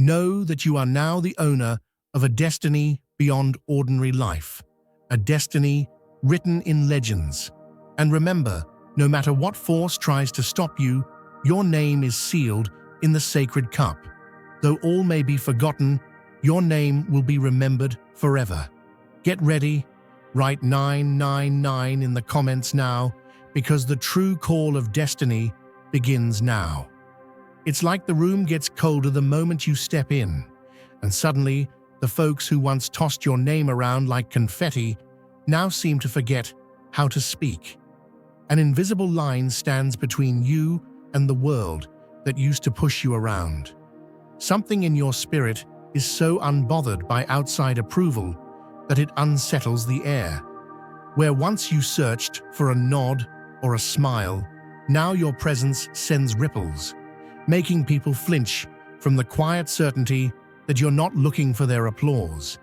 Know that you are now the owner of a destiny beyond ordinary life, a destiny written in legends. And remember, no matter what force tries to stop you, your name is sealed in the sacred cup. Though all may be forgotten, your name will be remembered forever. Get ready, write 999 in the comments now, because the true call of destiny begins now. It's like the room gets colder the moment you step in, and suddenly the folks who once tossed your name around like confetti now seem to forget how to speak. An invisible line stands between you and the world that used to push you around. Something in your spirit is so unbothered by outside approval that it unsettles the air. Where once you searched for a nod or a smile, now your presence sends ripples, making people flinch from the quiet certainty that you're not looking for their applause.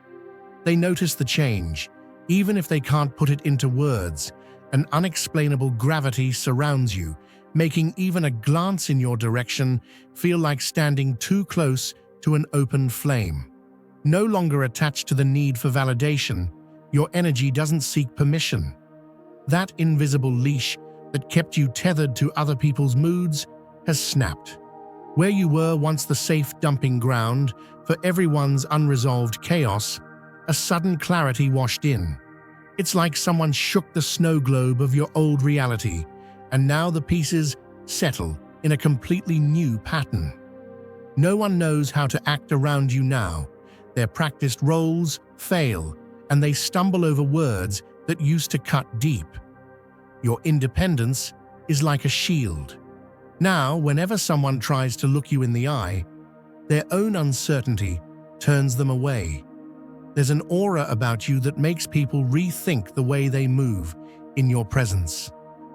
They notice the change, even if they can't put it into words. An unexplainable gravity surrounds you, making even a glance in your direction feel like standing too close to an open flame. No longer attached to the need for validation, your energy doesn't seek permission. That invisible leash that kept you tethered to other people's moods has snapped. Where you were once the safe dumping ground for everyone's unresolved chaos, a sudden clarity washed in. It's like someone shook the snow globe of your old reality, and now the pieces settle in a completely new pattern. No one knows how to act around you now. Their practiced roles fail, and they stumble over words that used to cut deep. Your independence is like a shield. Now, whenever someone tries to look you in the eye, their own uncertainty turns them away. There's an aura about you that makes people rethink the way they move in your presence.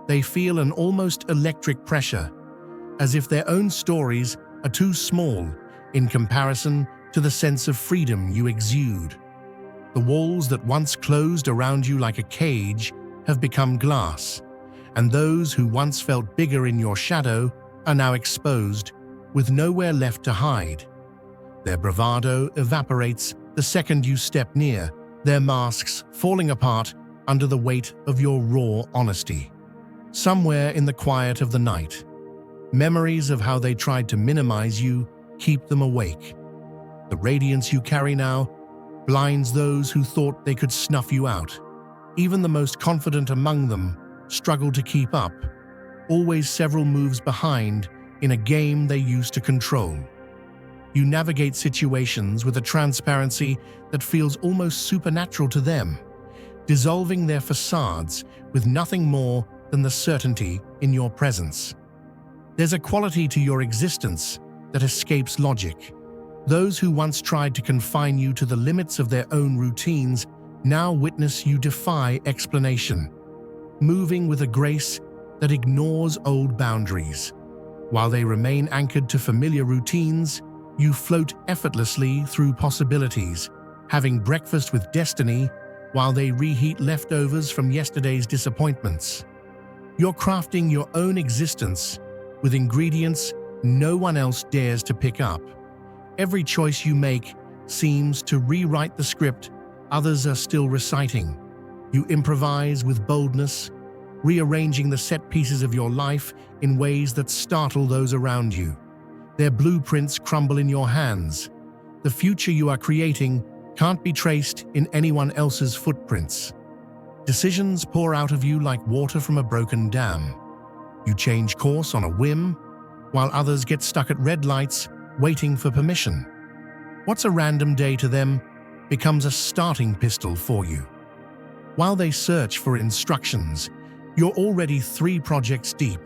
They feel an almost electric pressure, as if their own stories are too small in comparison to the sense of freedom you exude. The walls that once closed around you like a cage have become glass, and those who once felt bigger in your shadow are now exposed, with nowhere left to hide. Their bravado evaporates the second you step near, their masks falling apart under the weight of your raw honesty. Somewhere in the quiet of the night, memories of how they tried to minimize you keep them awake. The radiance you carry now blinds those who thought they could snuff you out. Even the most confident among them struggle to keep up, always several moves behind in a game they used to control. You navigate situations with a transparency that feels almost supernatural to them, dissolving their facades with nothing more than the certainty in your presence. There's a quality to your existence that escapes logic. Those who once tried to confine you to the limits of their own routines now witness you defy explanation, moving with a grace that ignores old boundaries. While they remain anchored to familiar routines, you float effortlessly through possibilities, having breakfast with destiny while they reheat leftovers from yesterday's disappointments. You're crafting your own existence with ingredients no one else dares to pick up. Every choice you make seems to rewrite the script others are still reciting. You improvise with boldness, rearranging the set pieces of your life in ways that startle those around you. Their blueprints crumble in your hands. The future you are creating can't be traced in anyone else's footprints. Decisions pour out of you like water from a broken dam. You change course on a whim, while others get stuck at red lights waiting for permission. What's a random day to them becomes a starting pistol for you. While they search for instructions, you're already 3 projects deep,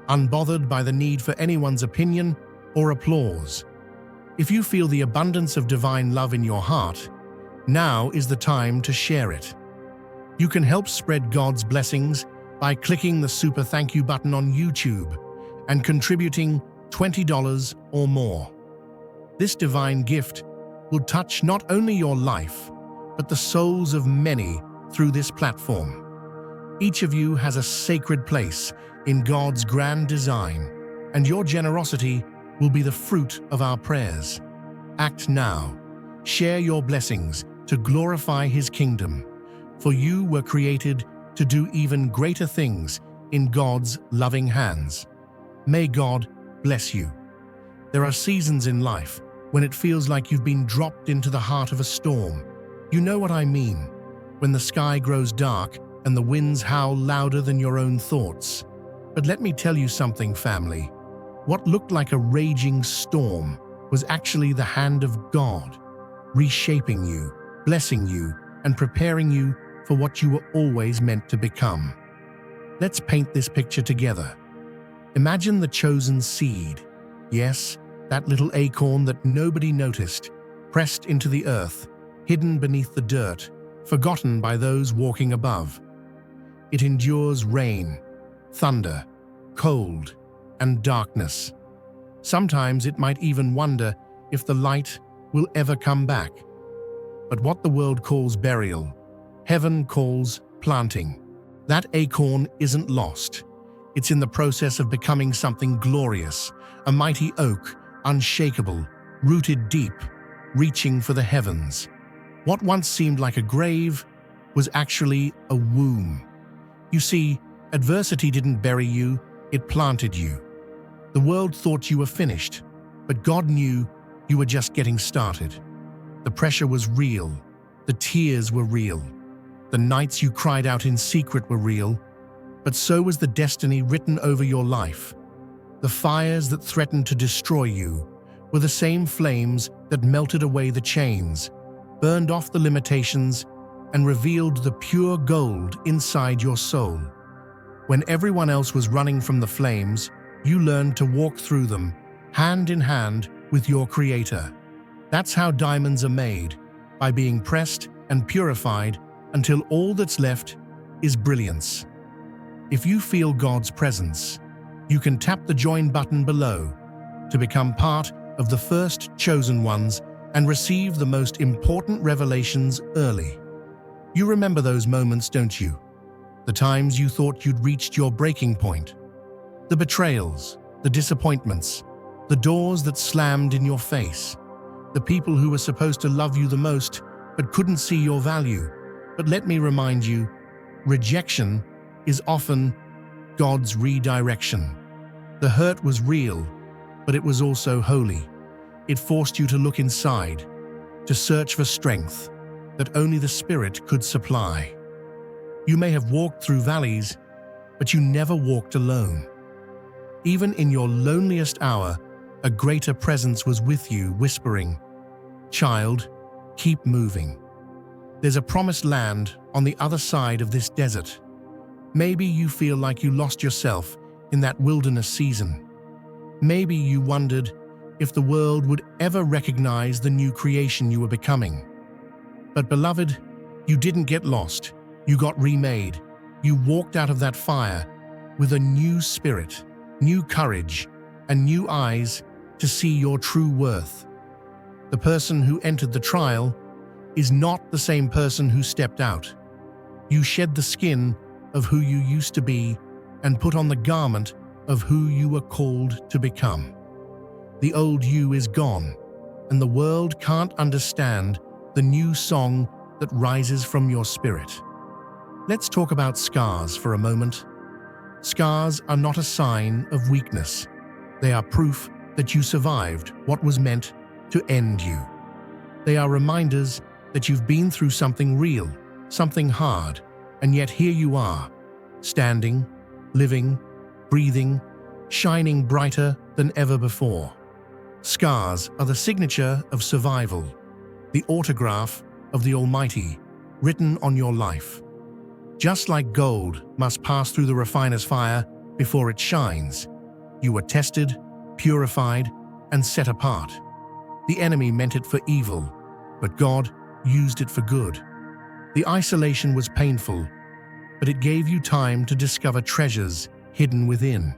unbothered by the need for anyone's opinion or applause. If you feel the abundance of divine love in your heart, now is the time to share it. You can help spread God's blessings by clicking the super thank you button on YouTube and contributing $20 or more. This divine gift will touch not only your life, but the souls of many through this platform. Each of you has a sacred place in God's grand design, and your generosity will be the fruit of our prayers. Act now. Share your blessings to glorify His kingdom, for you were created to do even greater things in God's loving hands. May God bless you. There are seasons in life when it feels like you've been dropped into the heart of a storm. You know what I mean, when the sky grows dark and the winds howl louder than your own thoughts. But let me tell you something, family. What looked like a raging storm was actually the hand of God, reshaping you, blessing you, and preparing you for what you were always meant to become. Let's paint this picture together. Imagine the chosen seed. Yes, that little acorn that nobody noticed, pressed into the earth, hidden beneath the dirt, forgotten by those walking above. It endures rain, thunder, cold, and darkness. Sometimes it might even wonder if the light will ever come back. But what the world calls burial, heaven calls planting. That acorn isn't lost. It's in the process of becoming something glorious, a mighty oak, unshakable, rooted deep, reaching for the heavens. What once seemed like a grave was actually a womb. You see, adversity didn't bury you, it planted you. The world thought you were finished, but God knew you were just getting started. The pressure was real. The tears were real. The nights you cried out in secret were real, but so was the destiny written over your life. The fires that threatened to destroy you were the same flames that melted away the chains, burned off the limitations, and revealed the pure gold inside your soul. When everyone else was running from the flames, you learned to walk through them, hand in hand with your Creator. That's how diamonds are made, by being pressed and purified until all that's left is brilliance. If you feel God's presence, you can tap the join button below to become part of the first chosen ones and receive the most important revelations early. You remember those moments, don't you? The times you thought you'd reached your breaking point. The betrayals, the disappointments, the doors that slammed in your face. The people who were supposed to love you the most but couldn't see your value. But let me remind you, rejection is often God's redirection. The hurt was real, but it was also holy. It forced you to look inside, to search for strength that only the Spirit could supply. You may have walked through valleys, but you never walked alone. Even in your loneliest hour, a greater presence was with you, whispering, "Child, keep moving. There's a promised land on the other side of this desert." Maybe you feel like you lost yourself in that wilderness season. Maybe you wondered if the world would ever recognize the new creation you were becoming. But beloved, you didn't get lost. You got remade. You walked out of that fire with a new spirit, new courage, and new eyes to see your true worth. The person who entered the trial is not the same person who stepped out. You shed the skin of who you used to be and put on the garment of who you were called to become. The old you is gone, and the world can't understand the new song that rises from your spirit. Let's talk about scars for a moment. Scars are not a sign of weakness. They are proof that you survived what was meant to end you. They are reminders that you've been through something real, something hard, and yet here you are, standing, living, breathing, shining brighter than ever before. Scars are the signature of survival, the autograph of the Almighty written on your life. Just like gold must pass through the refiner's fire before it shines, you were tested, purified, and set apart. The enemy meant it for evil, but God used it for good. The isolation was painful, but it gave you time to discover treasures hidden within.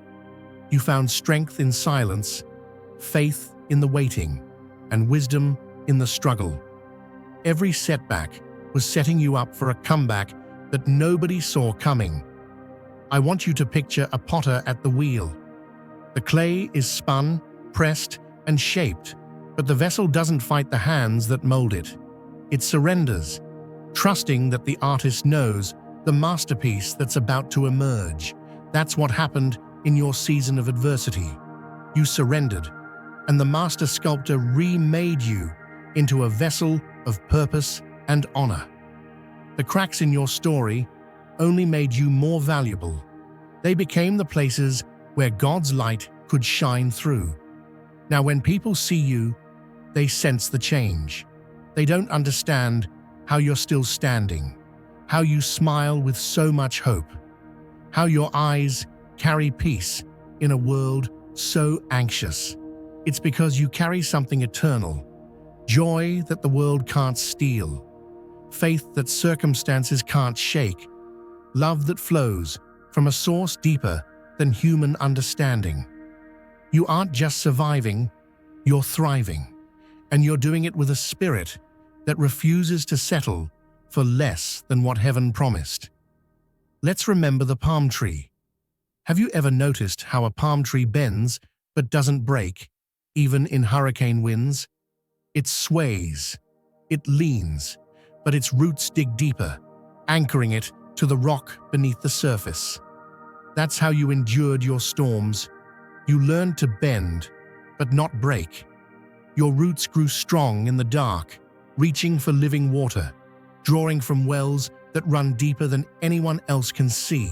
You found strength in silence, faith in the waiting, and wisdom in the struggle. Every setback was setting you up for a comeback that nobody saw coming. I want you to picture a potter at the wheel. The clay is spun, pressed, and shaped, But the vessel doesn't fight the hands that mold it. It surrenders, trusting that the artist knows the masterpiece that's about to emerge. That's what happened in your season of adversity. You surrendered, and the master sculptor remade you into a vessel of purpose and honor. The cracks in your story only made you more valuable. They became the places where God's light could shine through. Now, when people see you, they sense the change. They don't understand how you're still standing, how you smile with so much hope, how your eyes carry peace in a world so anxious. It's because you carry something eternal, joy that the world can't steal, faith that circumstances can't shake, love that flows from a source deeper than human understanding. You aren't just surviving, you're thriving, and you're doing it with a spirit that refuses to settle for less than what heaven promised. Let's remember the palm tree. Have you ever noticed how a palm tree bends but doesn't break, even in hurricane winds? It sways, it leans, but its roots dig deeper, anchoring it to the rock beneath the surface. That's how you endured your storms. You learned to bend, but not break. Your roots grew strong in the dark, reaching for living water, drawing from wells that run deeper than anyone else can see.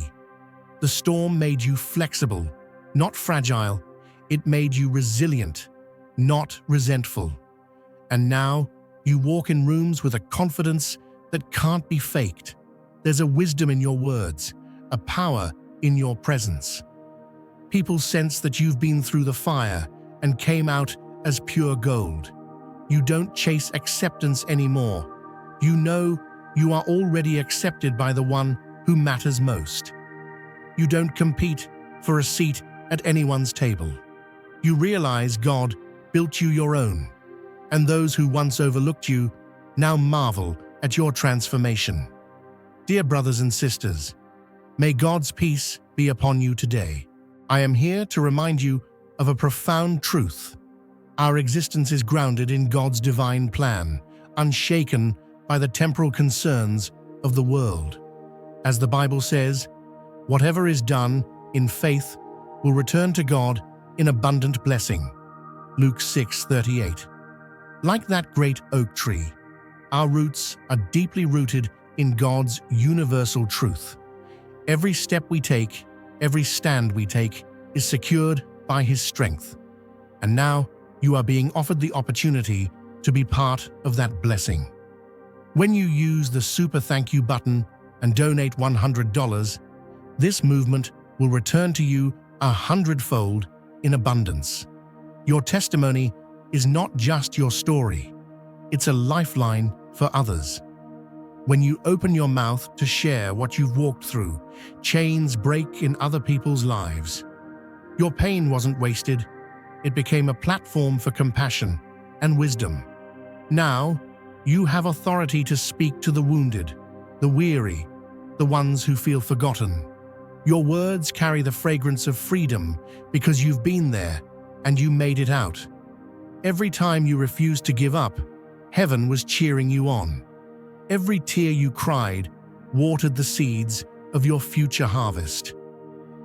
The storm made you flexible, not fragile. It made you resilient, not resentful. And now, you walk in rooms with a confidence that can't be faked. There's a wisdom in your words, a power in your presence. People sense that you've been through the fire and came out as pure gold. You don't chase acceptance anymore. You know you are already accepted by the one who matters most. You don't compete for a seat at anyone's table. You realize God built you your own, and those who once overlooked you now marvel at your transformation. Dear brothers and sisters, may God's peace be upon you today. I am here to remind you of a profound truth. Our existence is grounded in God's divine plan, unshaken by the temporal concerns of the world. As the Bible says, whatever is done in faith will return to God in abundant blessing. Luke 6:38. Like that great oak tree, our roots are deeply rooted in God's universal truth. Every step we take, every stand we take, is secured by His strength. And now, you are being offered the opportunity to be part of that blessing. When you use the Super Thank You button and donate $100, this movement will return to you 100-fold in abundance. Your testimony is not just your story, it's a lifeline for others. When you open your mouth to share what you've walked through, chains break in other people's lives. Your pain wasn't wasted. It became a platform for compassion and wisdom. Now, you have authority to speak to the wounded, the weary, the ones who feel forgotten. Your words carry the fragrance of freedom because you've been there and you made it out. Every time you refused to give up, heaven was cheering you on. Every tear you cried watered the seeds of your future harvest.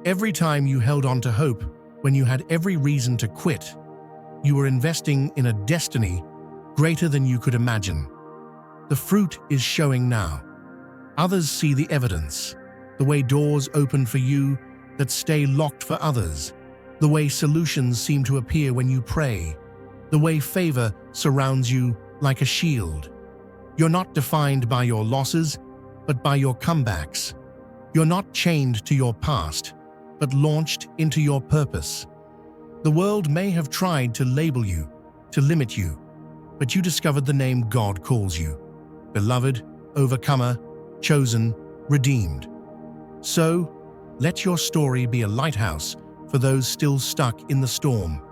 Every time you held on to hope when you had every reason to quit, you were investing in a destiny greater than you could imagine. The fruit is showing now. Others see the evidence, the way doors open for you that stay locked for others, the way solutions seem to appear when you pray, the way favor surrounds you like a shield. You're not defined by your losses, but by your comebacks. You're not chained to your past, but launched into your purpose. The world may have tried to label you, to limit you, but you discovered the name God calls you: beloved, overcomer, chosen, redeemed. So, let your story be a lighthouse for those still stuck in the storm.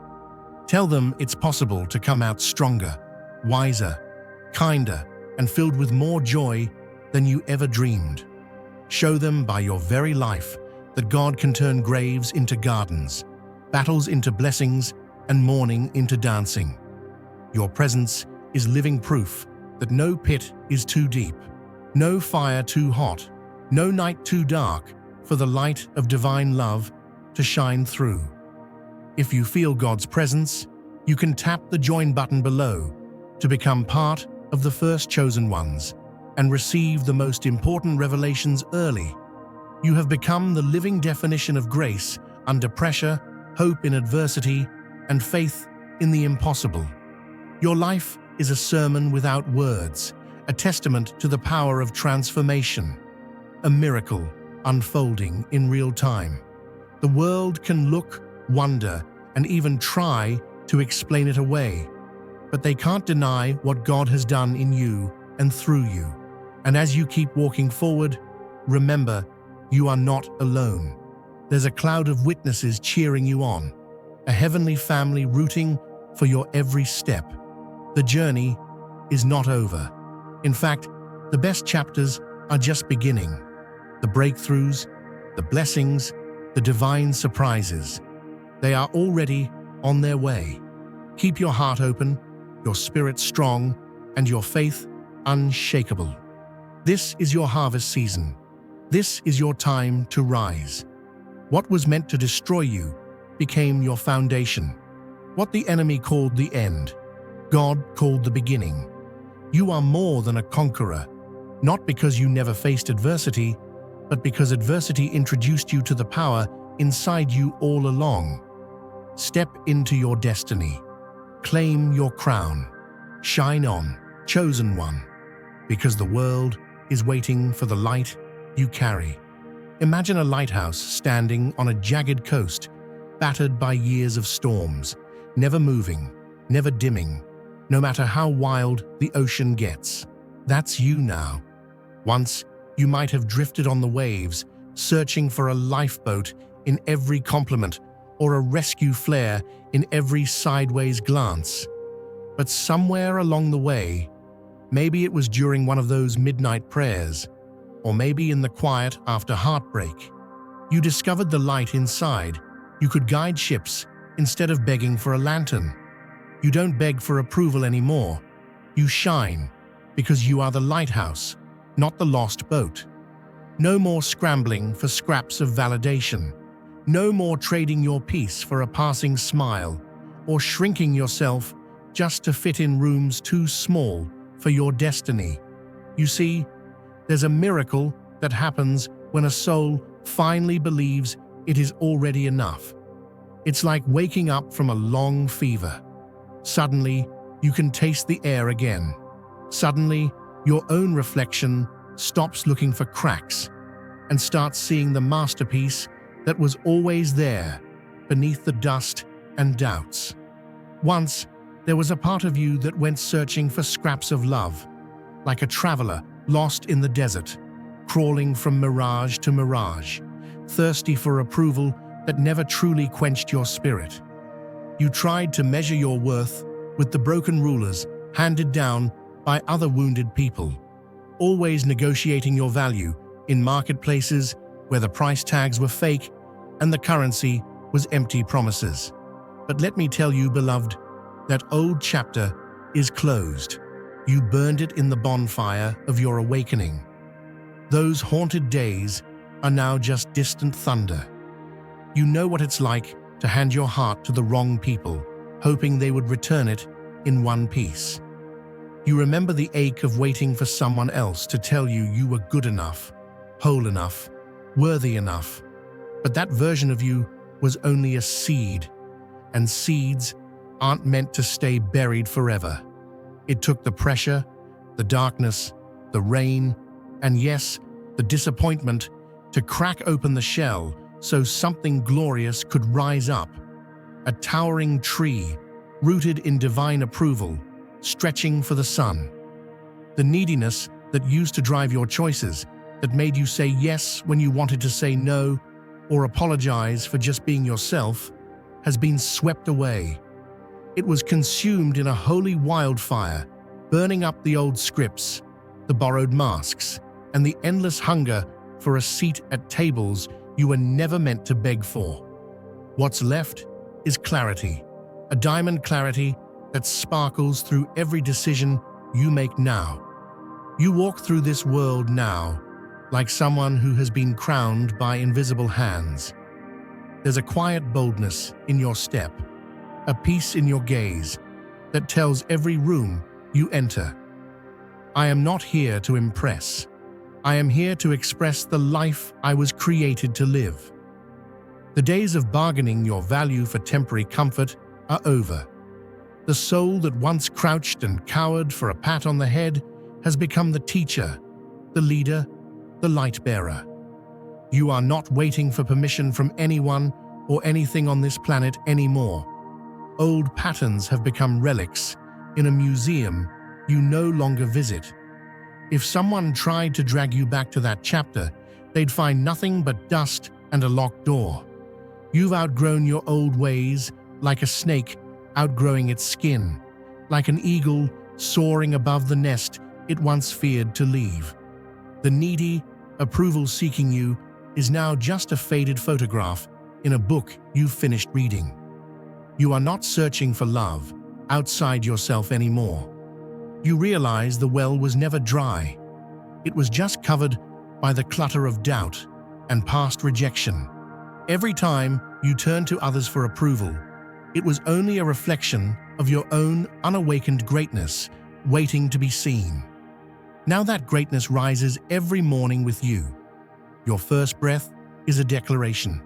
Tell them it's possible to come out stronger, wiser, kinder, and filled with more joy than you ever dreamed. Show them by your very life that God can turn graves into gardens, battles into blessings, and mourning into dancing. Your presence is living proof that no pit is too deep, no fire too hot, no night too dark for the light of divine love to shine through. If you feel God's presence, you can tap the join button below to become part of the first chosen ones and receive the most important revelations early. You have become the living definition of grace under pressure, hope in adversity, and faith in the impossible. Your life is a sermon without words, a testament to the power of transformation, a miracle unfolding in real time. The world can look, wonder, and even try to explain it away, but they can't deny what God has done in you and through you. And as you keep walking forward, remember, you are not alone. There's a cloud of witnesses cheering you on, a heavenly family rooting for your every step. The journey is not over. In fact, the best chapters are just beginning. The breakthroughs, the blessings, the divine surprises. They are already on their way. Keep your heart open, your spirit strong, and your faith unshakable. This is your harvest season. This is your time to rise. What was meant to destroy you became your foundation. What the enemy called the end, God called the beginning. You are more than a conqueror, not because you never faced adversity, but because adversity introduced you to the power inside you all along. Step into your destiny. Claim your crown. Shine on, chosen one, because the world is waiting for the light you carry. Imagine a lighthouse standing on a jagged coast, battered by years of storms, never moving, never dimming, no matter how wild the ocean gets. That's you now. Once, you might have drifted on the waves, searching for a lifeboat in every compliment or a rescue flare in every sideways glance. But somewhere along the way, maybe it was during one of those midnight prayers, or maybe in the quiet after heartbreak, you discovered the light inside. You could guide ships instead of begging for a lantern. You don't beg for approval anymore. You shine because you are the lighthouse, not the lost boat. No more scrambling for scraps of validation. No more trading your peace for a passing smile or shrinking yourself just to fit in rooms too small for your destiny. You see, there's a miracle that happens when a soul finally believes it is already enough. It's like waking up from a long fever. Suddenly, you can taste the air again. Suddenly, your own reflection stops looking for cracks and starts seeing the masterpiece that was always there beneath the dust and doubts. Once, there was a part of you that went searching for scraps of love, like a traveler lost in the desert, crawling from mirage to mirage, thirsty for approval that never truly quenched your spirit. You tried to measure your worth with the broken rulers handed down by other wounded people, always negotiating your value in marketplaces where the price tags were fake and the currency was empty promises. But let me tell you, beloved, that old chapter is closed. You burned it in the bonfire of your awakening. Those haunted days are now just distant thunder. You know what it's like to hand your heart to the wrong people, hoping they would return it in one piece. You remember the ache of waiting for someone else to tell you you were good enough, whole enough, worthy enough. But that version of you was only a seed, and seeds aren't meant to stay buried forever. It took the pressure, the darkness, the rain, and yes, the disappointment to crack open the shell so something glorious could rise up. A towering tree, rooted in divine approval, stretching for the sun. The neediness that used to drive your choices, that made you say yes when you wanted to say no, or apologize for just being yourself, has been swept away. It was consumed in a holy wildfire, burning up the old scripts, the borrowed masks, and the endless hunger for a seat at tables you were never meant to beg for. What's left is clarity, a diamond clarity that sparkles through every decision you make now. You walk through this world now like someone who has been crowned by invisible hands. There's a quiet boldness in your step, a peace in your gaze that tells every room you enter, I am not here to impress. I am here to express the life I was created to live. The days of bargaining your value for temporary comfort are over. The soul that once crouched and cowered for a pat on the head has become the teacher, the leader, the light bearer. You are not waiting for permission from anyone or anything on this planet anymore. Old patterns have become relics in a museum you no longer visit. If someone tried to drag you back to that chapter, they'd find nothing but dust and a locked door. You've outgrown your old ways like a snake outgrowing its skin, like an eagle soaring above the nest it once feared to leave. The needy, approval-seeking you is now just a faded photograph in a book you've finished reading. You are not searching for love outside yourself anymore. You realize the well was never dry. It was just covered by the clutter of doubt and past rejection. Every time you turned to others for approval, it was only a reflection of your own unawakened greatness waiting to be seen. Now that greatness rises every morning with you. Your first breath is a declaration.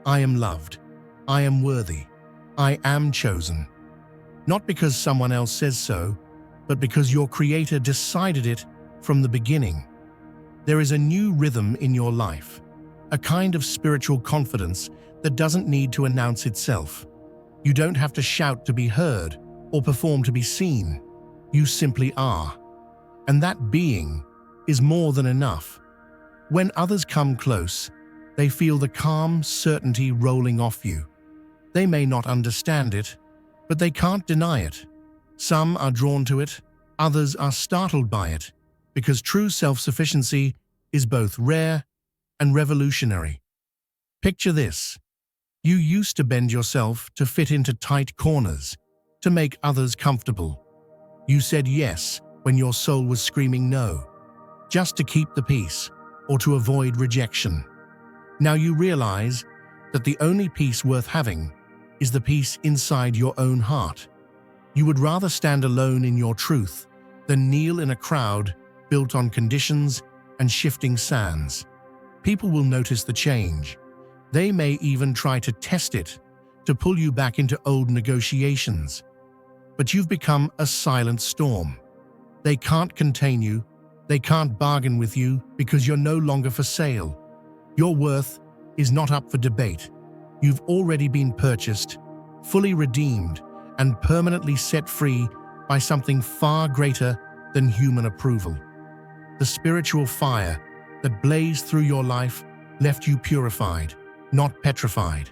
I am loved. I am worthy. I am chosen. Not because someone else says so, but because your Creator decided it from the beginning. There is a new rhythm in your life, a kind of spiritual confidence that doesn't need to announce itself. You don't have to shout to be heard or perform to be seen. You simply are. And that being is more than enough. When others come close, they feel the calm certainty rolling off you. They may not understand it, but they can't deny it. Some are drawn to it, others are startled by it, because true self-sufficiency is both rare and revolutionary. Picture this. You used to bend yourself to fit into tight corners, to make others comfortable. You said yes when your soul was screaming no, just to keep the peace or to avoid rejection. Now you realize that the only peace worth having is the peace inside your own heart. You would rather stand alone in your truth than kneel in a crowd built on conditions and shifting sands. People will notice the change. They may even try to test it, to pull you back into old negotiations. But you've become a silent storm. They can't contain you. They can't bargain with you because you're no longer for sale. Your worth is not up for debate. You've already been purchased, fully redeemed, and permanently set free by something far greater than human approval. The spiritual fire that blazed through your life left you purified, not petrified.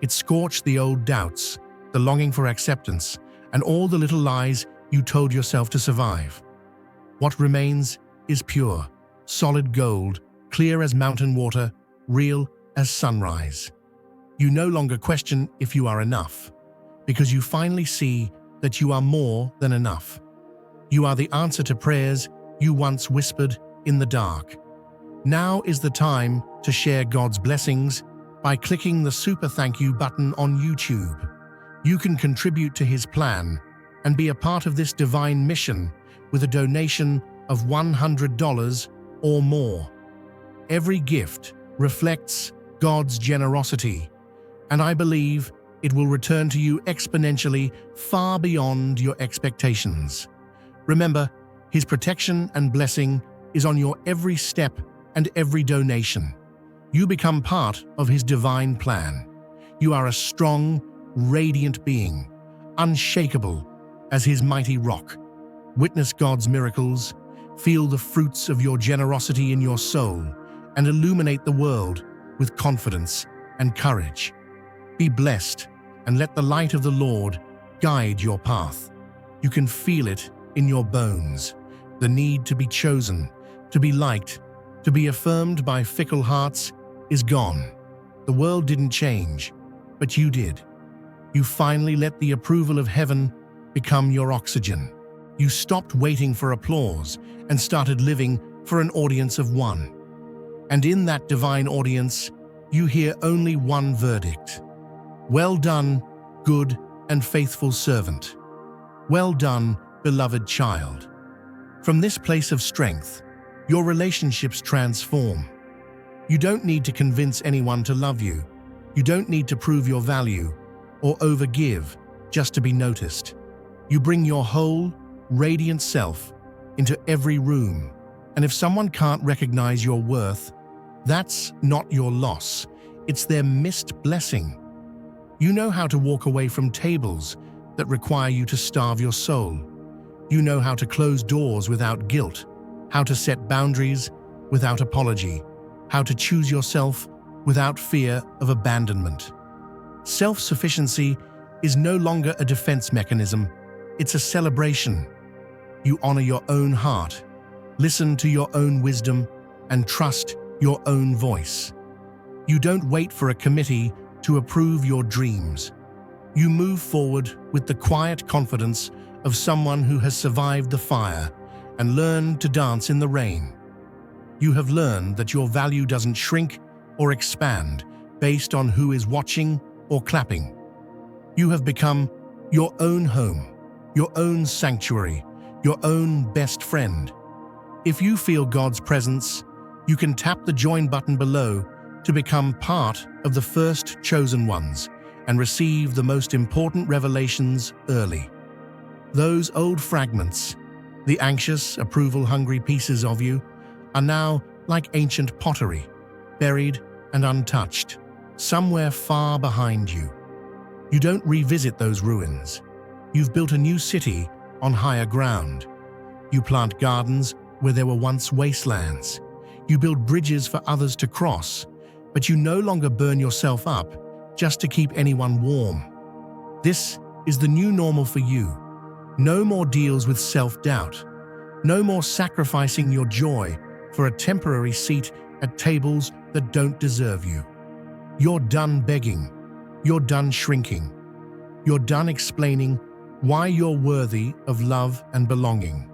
It scorched the old doubts, the longing for acceptance, and all the little lies you told yourself to survive. What remains is pure, solid gold, clear as mountain water, real as sunrise. You no longer question if you are enough, because you finally see that you are more than enough. You are the answer to prayers you once whispered in the dark. Now is the time to share God's blessings by clicking the super thank you button on YouTube. You can contribute to His plan and be a part of this divine mission with a donation of $100 or more. Every gift reflects God's generosity, and I believe it will return to you exponentially far beyond your expectations. Remember, His protection and blessing is on your every step and every donation. You become part of His divine plan. You are a strong, radiant being, unshakable as His mighty rock. Witness God's miracles, feel the fruits of your generosity in your soul, and illuminate the world with confidence and courage. Be blessed, and let the light of the Lord guide your path. You can feel it in your bones, the need to be chosen, to be liked, to be affirmed by fickle hearts is gone. The world didn't change, but you did. You finally let the approval of heaven become your oxygen. You stopped waiting for applause and started living for an audience of one. And in that divine audience, you hear only one verdict. Well done, good and faithful servant. Well done, beloved child. From this place of strength, your relationships transform. You don't need to convince anyone to love you. You don't need to prove your value or overgive just to be noticed. You bring your whole, radiant self into every room. And if someone can't recognize your worth, that's not your loss. It's their missed blessing. You know how to walk away from tables that require you to starve your soul. You know how to close doors without guilt, how to set boundaries without apology, how to choose yourself without fear of abandonment. Self-sufficiency is no longer a defense mechanism, it's a celebration. You honor your own heart, listen to your own wisdom, and trust your own voice. You don't wait for a committee to approve your dreams. You move forward with the quiet confidence of someone who has survived the fire and learned to dance in the rain. You have learned that your value doesn't shrink or expand based on who is watching or clapping. You have become your own home, your own sanctuary, your own best friend. If you feel God's presence, you can tap the join button below to become part of the first chosen ones and receive the most important revelations early. Those old fragments, the anxious, approval-hungry pieces of you, are now like ancient pottery, buried and untouched, somewhere far behind you. You don't revisit those ruins. You've built a new city on higher ground. You plant gardens where there were once wastelands. You build bridges for others to cross, but you no longer burn yourself up just to keep anyone warm. This is the new normal for you. No more deals with self-doubt. No more sacrificing your joy for a temporary seat at tables that don't deserve you. You're done begging. You're done shrinking. You're done explaining why you're worthy of love and belonging.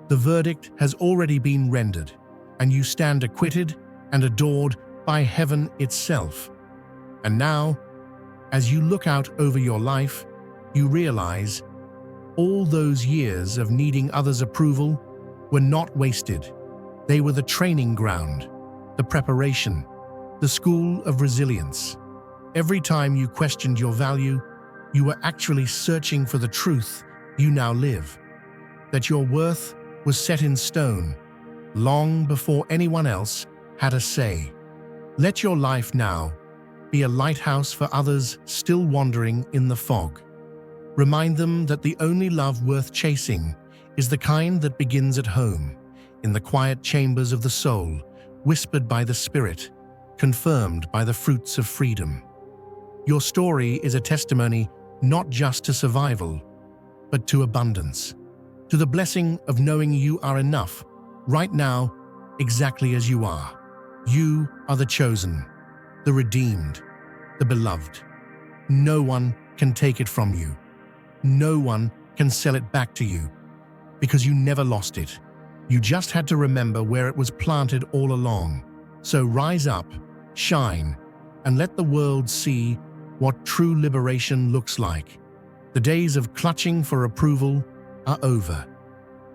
The verdict has already been rendered, and you stand acquitted and adored by heaven itself. And now, as you look out over your life, you realize all those years of needing others' approval were not wasted. They were the training ground, the preparation, the school of resilience. Every time you questioned your value, you were actually searching for the truth you now live, that your worth was set in stone long before anyone else had a say. Let your life now be a lighthouse for others still wandering in the fog. Remind them that the only love worth chasing is the kind that begins at home, in the quiet chambers of the soul, whispered by the Spirit, confirmed by the fruits of freedom. Your story is a testimony not just to survival, but to abundance, to the blessing of knowing you are enough, right now, exactly as you are. You are the chosen, the redeemed, the beloved. No one can take it from you. No one can sell it back to you, because you never lost it. You just had to remember where it was planted all along. So rise up, shine, and let the world see what true liberation looks like. The days of clutching for approval are over.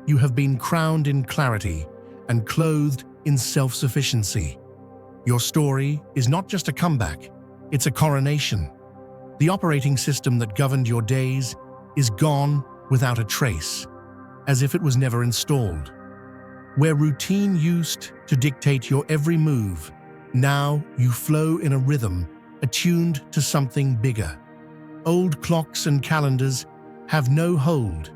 You have been crowned in clarity and clothed in self-sufficiency. Your story is not just a comeback, it's a coronation. The operating system that governed your days is gone without a trace, as if it was never installed. Where routine used to dictate your every move, now you flow in a rhythm attuned to something bigger. Old clocks and calendars have no hold.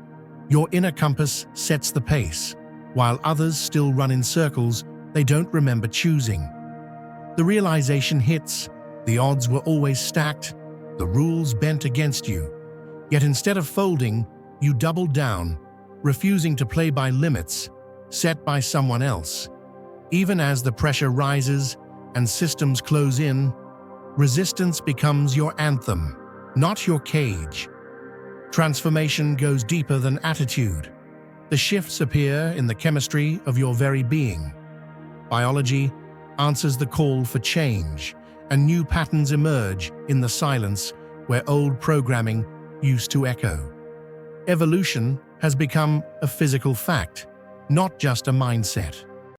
Your inner compass sets the pace, while others still run in circles they don't remember choosing. The realization hits, the odds were always stacked, the rules bent against you. Yet instead of folding, you doubled down, refusing to play by limits set by someone else. Even as the pressure rises and systems close in, resistance becomes your anthem, not your cage. Transformation goes deeper than attitude. The shifts appear in the chemistry of your very being. Biology answers the call for change, and new patterns emerge in the silence where old programming used to echo. Evolution has become a physical fact, not just a mindset.